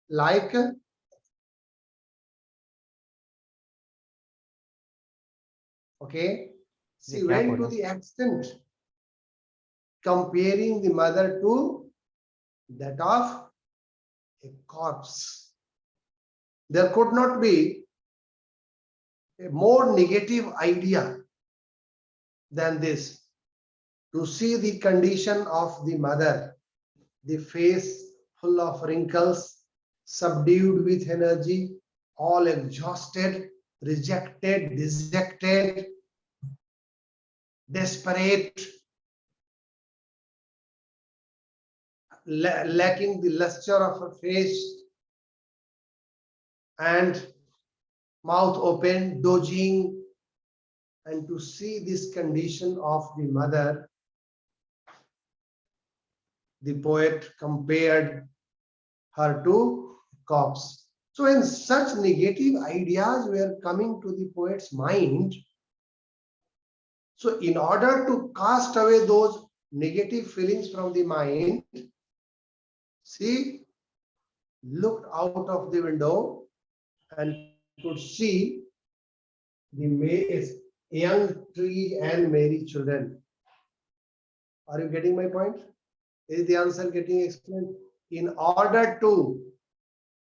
like okay, she went to the extent comparing the mother to that of a corpse. There could not be a more negative idea than this, to see the condition of the mother, the face full of wrinkles, subdued with energy, all exhausted, rejected, dejected, desperate, lacking the luster of her face, and mouth open, dodging. And to see this condition of the mother, the poet compared her to corpse. So when such negative ideas were coming to the poet's mind, so in order to cast away those negative feelings from the mind, she looked out of the window and could see the young tree and merry children. Are you getting my point? Is the answer getting explained? In order to,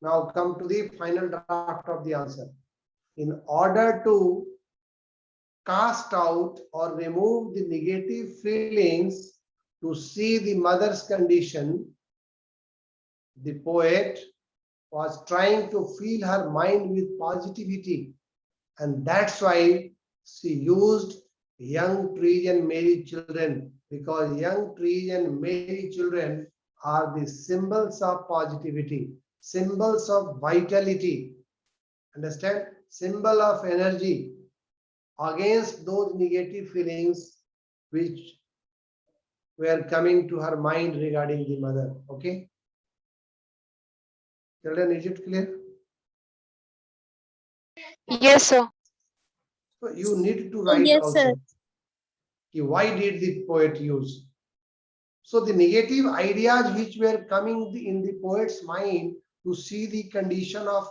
now come to the final draft of the answer. In order to cast out or remove the negative feelings, to see the mother's condition, the poet was trying to fill her mind with positivity, and that's why she used young trees and merry children, because young trees and merry children are the symbols of positivity, symbols of vitality, understand, symbol of energy against those negative feelings which were coming to her mind regarding the mother. Okay, children, is it clear? Yes, sir. So you need to write Yes, also. sir. Why did the poet use? So the negative ideas which were coming in the poet's mind to see the condition of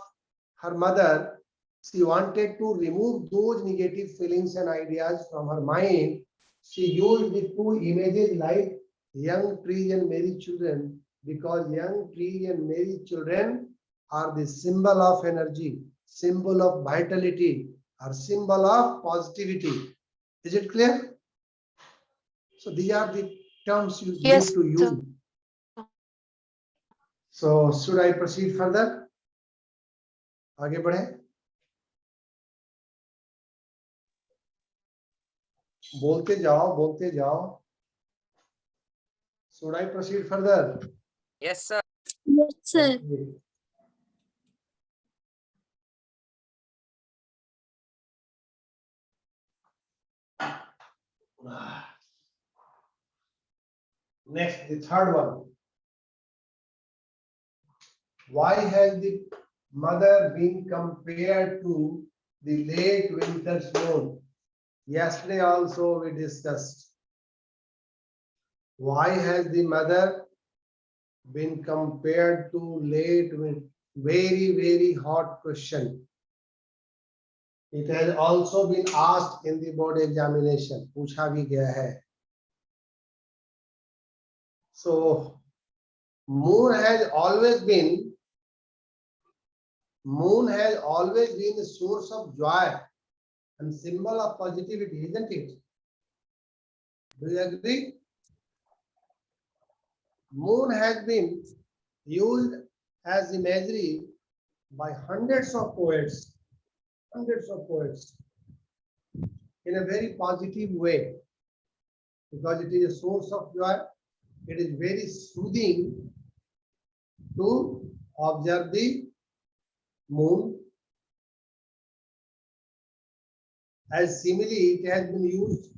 her mother, she wanted to remove those negative feelings and ideas from her mind. She used the two images like young trees and merry children, because young trees and merry children are the symbol of energy, symbol of vitality, or symbol of positivity. Is it clear? So these are the terms you Yes, need to use. sir. So should I proceed further? आगे बढ़े? बोलते जाओ, बोलते जाओ. Should I proceed further? Yes, sir. Yes, sir. Okay. Next, the third one. Why has the mother been compared to the late winter's moon? Yesterday also we discussed. Why has the mother been compared to late winter? Very, very hot question. It has also been asked in the board examination. पूछा भी गया है. So moon has always been a source of joy and symbol of positivity, isn't it? Do you agree? Moon has been used as imagery by hundreds of poets in a very positive way, because it is a source of joy. It is very soothing to observe the moon. As simile, it has been used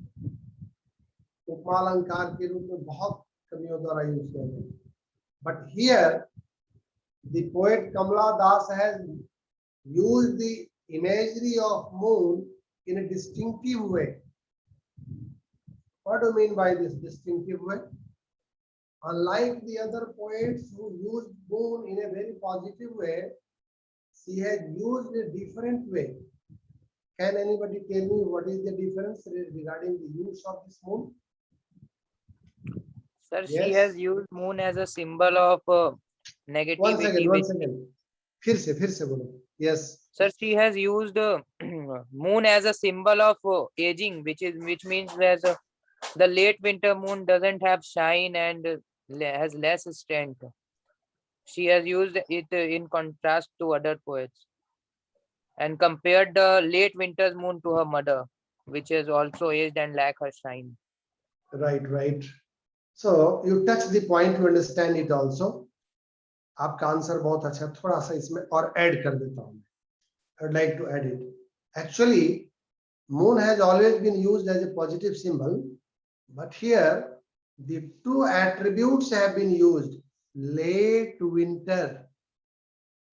उपमा अलंकार के रूप में बहुत कवियों द्वारा use किया गया. But here the poet Kamala Das has used the imagery of moon in a distinctive way. What do you mean by this distinctive way? Unlike the other poets who used moon in a very positive way, she has used a different way. Can anybody tell me what is the difference regarding the use of this moon? Sir, Yes. she has used moon as a symbol of negativity. One second. फिर से बोलो. Yes. Sir, she has used moon as a symbol of aging, which means that the late winter moon doesn't have shine and has less strength. She has used it in contrast to other poets and compared the late winter's moon to her mother, which is also aged and lack her shine. Right. So you touch the point to understand it also. आपका answer बहुत अच्छा, थोड़ा सा इसमें और add कर देता हूं. I would like to add it. Actually, moon has always been used as a positive symbol, but here the two attributes have been used. Late winter.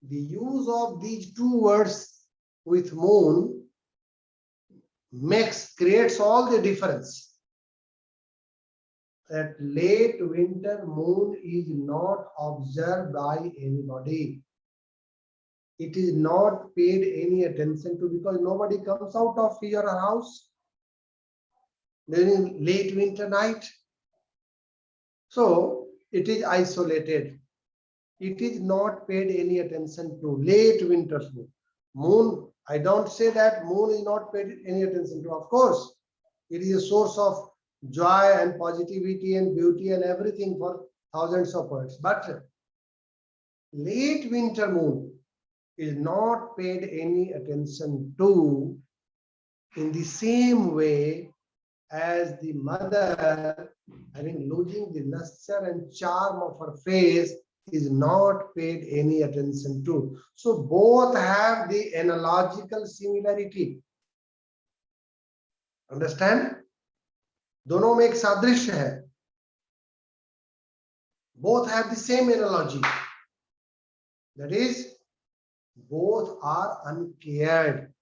The use of these two words with moon creates all the difference. That late winter moon is not observed by anybody. It is not paid any attention to because nobody comes out of your house during late winter night. So it is isolated. It is not paid any attention to. Late winter moon. I don't say that moon is not paid any attention to. Of course, it is a source of joy and positivity and beauty and everything for thousands of poets. But late winter moon is not paid any attention to in the same way as the mother having losing the luster and charm of her face is not paid any attention to. So both have the analogical similarity. Understand? दोनों में एक सादृश्य है. Both have the same analogy. That is, both are uncared.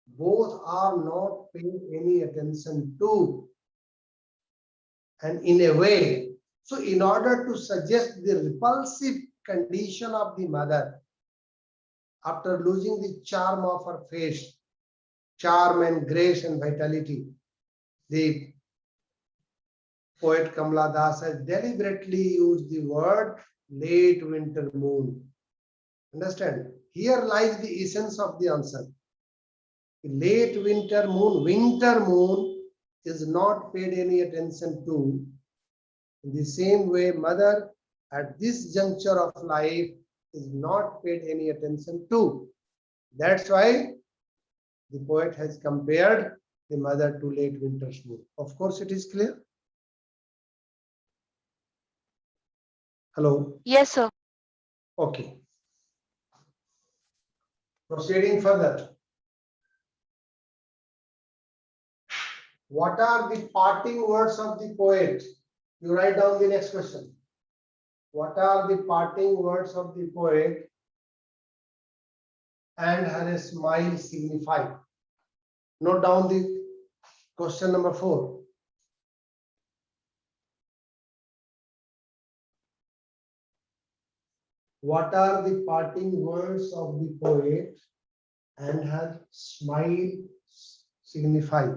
Both are not paid any attention to. And in a way, so in order to suggest the repulsive condition of the mother after losing the charm of her face, charm and grace and vitality, the poet Kamala Das has deliberately used the word late winter moon. Understand? Here lies the essence of the answer. Late winter moon is not paid any attention to. In the same way, mother at this juncture of life is not paid any attention to. That's why the poet has compared the mother to late winter moon. Of course, it is clear. Hello? Yes, sir. Okay. Proceeding further. What are the parting words of the poet? You write down the next question. What are the parting words of the poet and her smile signify? Note down the question number 4. What are the parting words of the poet and her smile signify?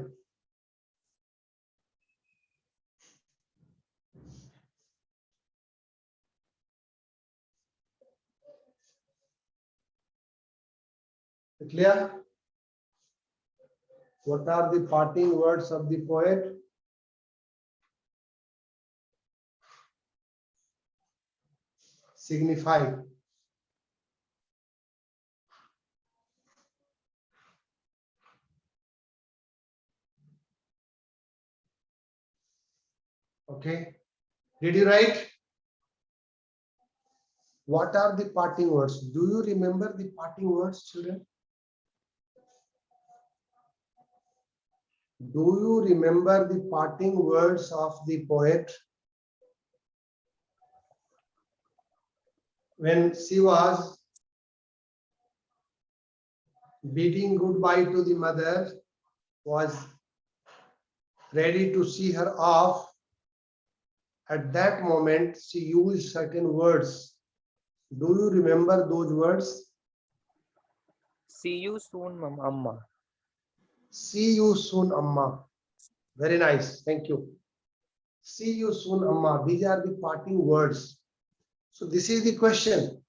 Clear? What are the parting words of the poet? Signify. Okay. Did you write? What are the parting words? Do you remember the parting words, children? Do you remember the parting words of the poet? When she was bidding goodbye to the mother, was ready to see her off, At that moment, she used certain words. Do you remember those words? See you soon, Amma. See you soon, Amma. Very nice. Thank you. See you soon, Amma. These are the parting words. So this is the question.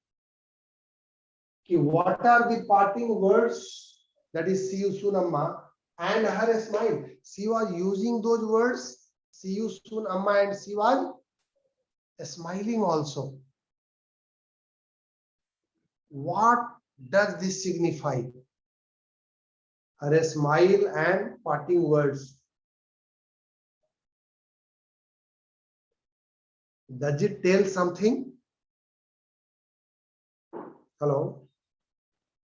What are the parting words? That is see you soon, Amma. And her smile. She was using those words. See you soon, Amma, and she was smiling also. What does this signify? Her smile and parting words. Does it tell something? Hello?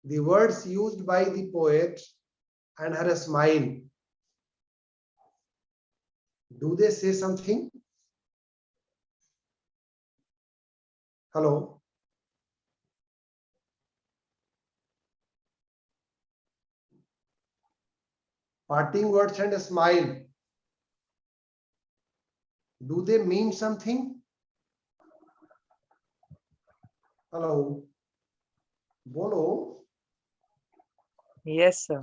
The words used by the poet and her smile, do they say something? Hello? Parting words and a smile, do they mean something? Hello? Bolo? Yes, sir.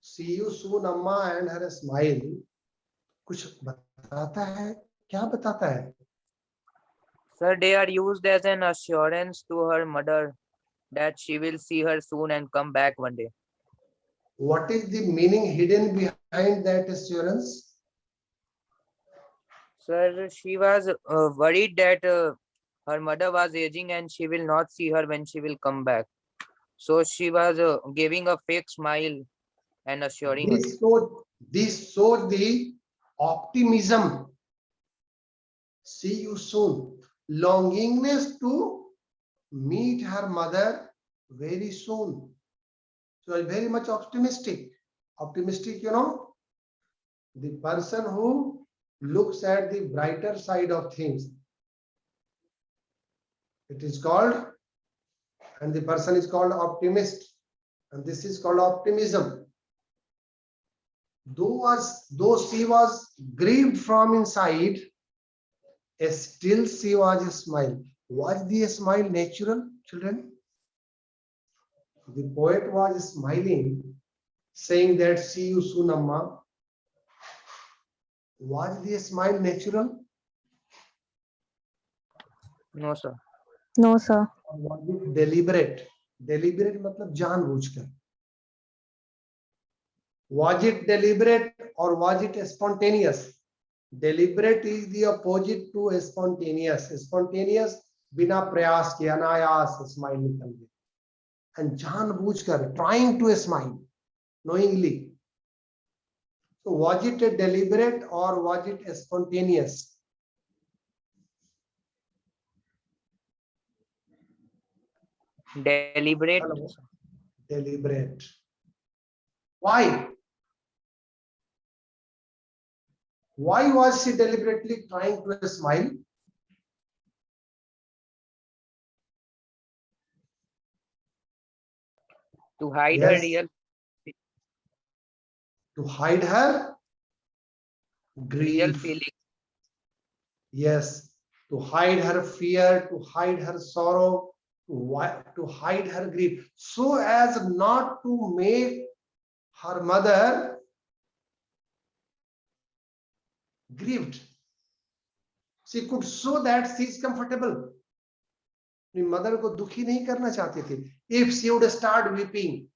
See you soon, Amma, and her smile. कुछ बताता है? क्या बताता है? Sir, they are used as an assurance to her mother that she will see her soon and come back one day. What is the meaning hidden behind that assurance? Sir, she was worried that her mother was aging and she will not see her when she will come back. So she was giving a fake smile and assuring her. This shows the optimism. See you soon. Longingness to meet her mother very soon. So I'm very much optimistic. Optimistic, the person who looks at the brighter side of things. It is called, and the person is called optimist. And this is called optimism. Though she was grieved from inside, still she was smiling. Was the smile natural, children? The poet was smiling, saying that see you soon, Amma. Was the smile natural? No, sir. No, sir. Or was it deliberate? Deliberate matlab जानबूझकर. Was it deliberate or was it spontaneous? Deliberate is the opposite to spontaneous. Spontaneous बिना प्रयास के अनायास smile निकल गई. And जानबूझकर, trying to smile knowingly. So was it a deliberate or was it a spontaneous? Deliberate. Hello? Deliberate. Why? Why was she deliberately trying to smile? To hide her Yes. real. To hide her grief. Real feelings. Yes, to hide her fear, to hide her sorrow, to hide her grief, so as not to make her mother grieved. She could show that she is comfortable. अपनी mother को दुखी नहीं करना चाहती थी. If she would start weeping,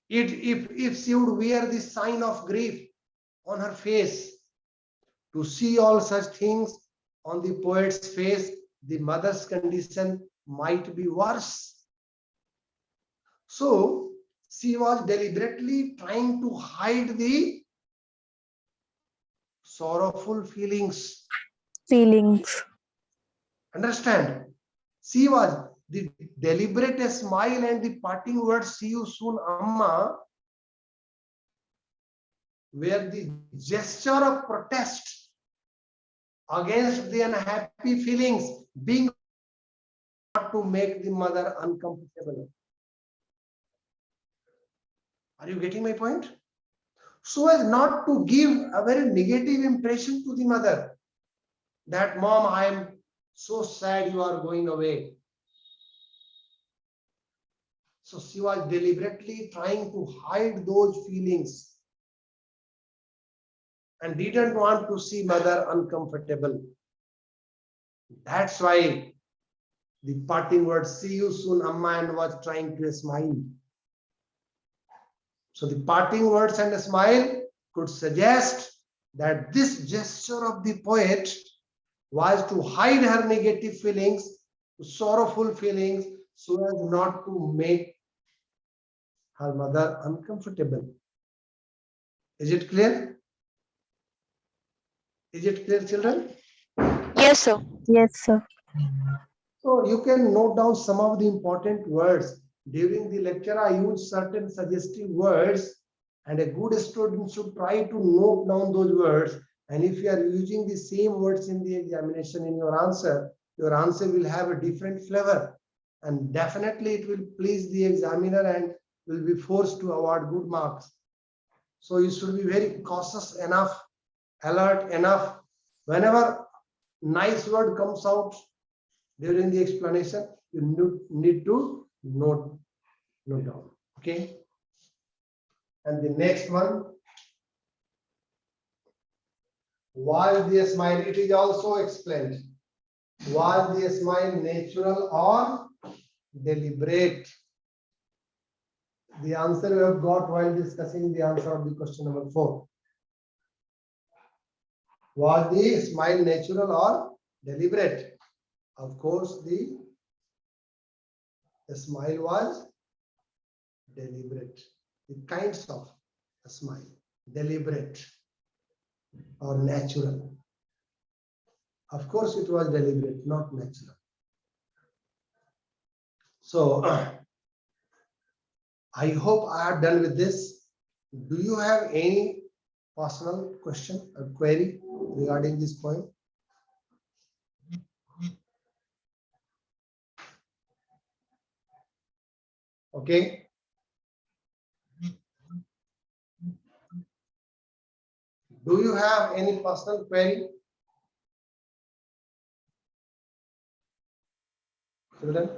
if she would wear the sign of grief on her face, to see all such things on the poet's face, the mother's condition might be worse. So she was deliberately trying to hide the sorrowful feelings. Understand? She was the deliberate smile and the parting words, see you soon, Amma, were the gesture of protest against the unhappy feelings being not to make the mother uncomfortable. Are you getting my point? So as not to give a very negative impression to the mother. that mom, I am so sad you are going away. So she was deliberately trying to hide those feelings and didn't want to see mother uncomfortable. That's why the parting word, see you soon, Amma, and was trying to smile. So the parting words and a smile could suggest that this gesture of the poet was to hide her negative feelings, sorrowful feelings, so as not to make her mother uncomfortable. Is it clear? Is it clear, children? Yes, sir. Yes, sir. So you can note down some of the important words. During the lecture, I use certain suggestive words, and a good student should try to note down those words. And if you are using the same words in the examination in your answer will have a different flavor. And definitely it will please the examiner and will be forced to award good marks. So you should be very cautious enough, alert enough. Whenever nice word comes out during the explanation, you need to note down. Okay. And the next one, was the smile? It is also explained. Was the smile natural or deliberate? The answer we have got while discussing the answer of the question number 4. Was the smile natural or deliberate? Of course, the smile was deliberate. The kinds of a smile, deliberate or natural. Of course, it was deliberate, not natural. So, I hope I have done with this. Do you have any personal question or query regarding this point? Okay. Do you have any personal query? Children?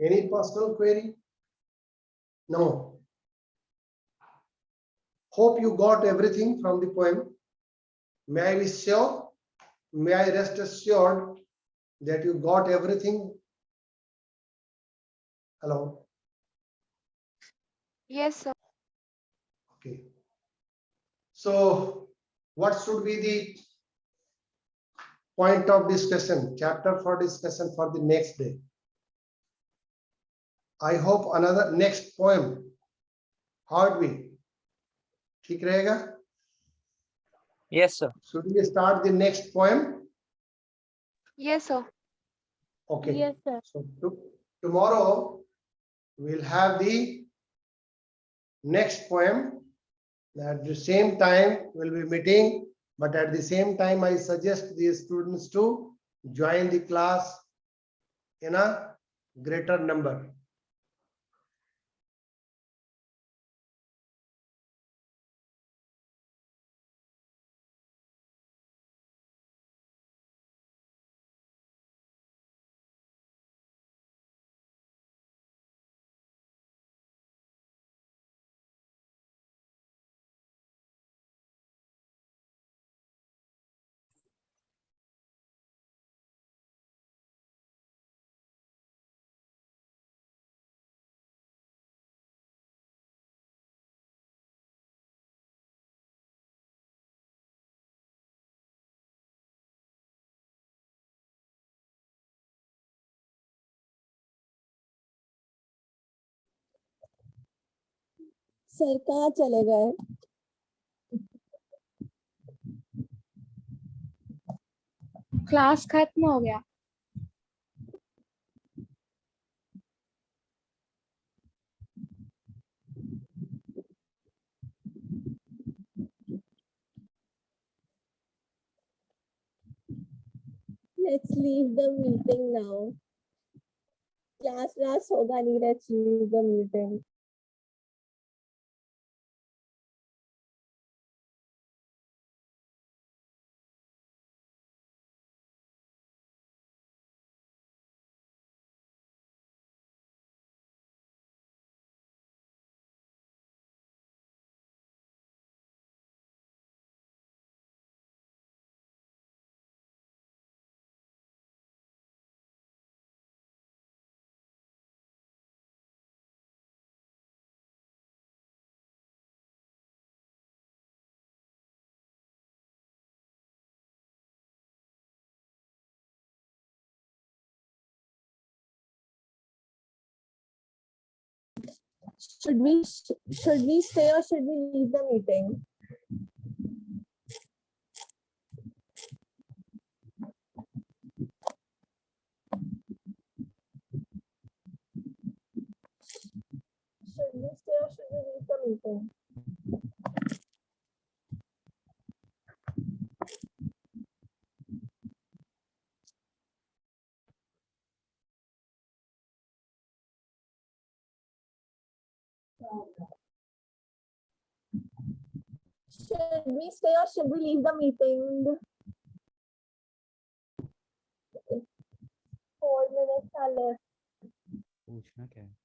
Any personal query? No. Hope you got everything from the poem. May I be sure? May I rest assured that you got everything? Hello? Yes, sir. Okay. So, what should be the point of discussion, chapter for discussion for the next day? I hope another next poem. How it be? ठीक रहेगा? Yes, sir. Should we start the next poem? Yes, sir. Okay. Yes, sir. So tomorrow we'll have the next poem. At the same time we'll be meeting, but at the same time I suggest the students to join the class in a greater number. Sir कहाँ चले गए? Class खत्म हो गया. Let's leave the meeting now. Class होगा नहीं. Let's leave the meeting. should we stay or should we leave the meeting? Should we stay or should we leave the meeting? Should we stay or should we leave the meeting? 4 minutes are left. पूछना क्या है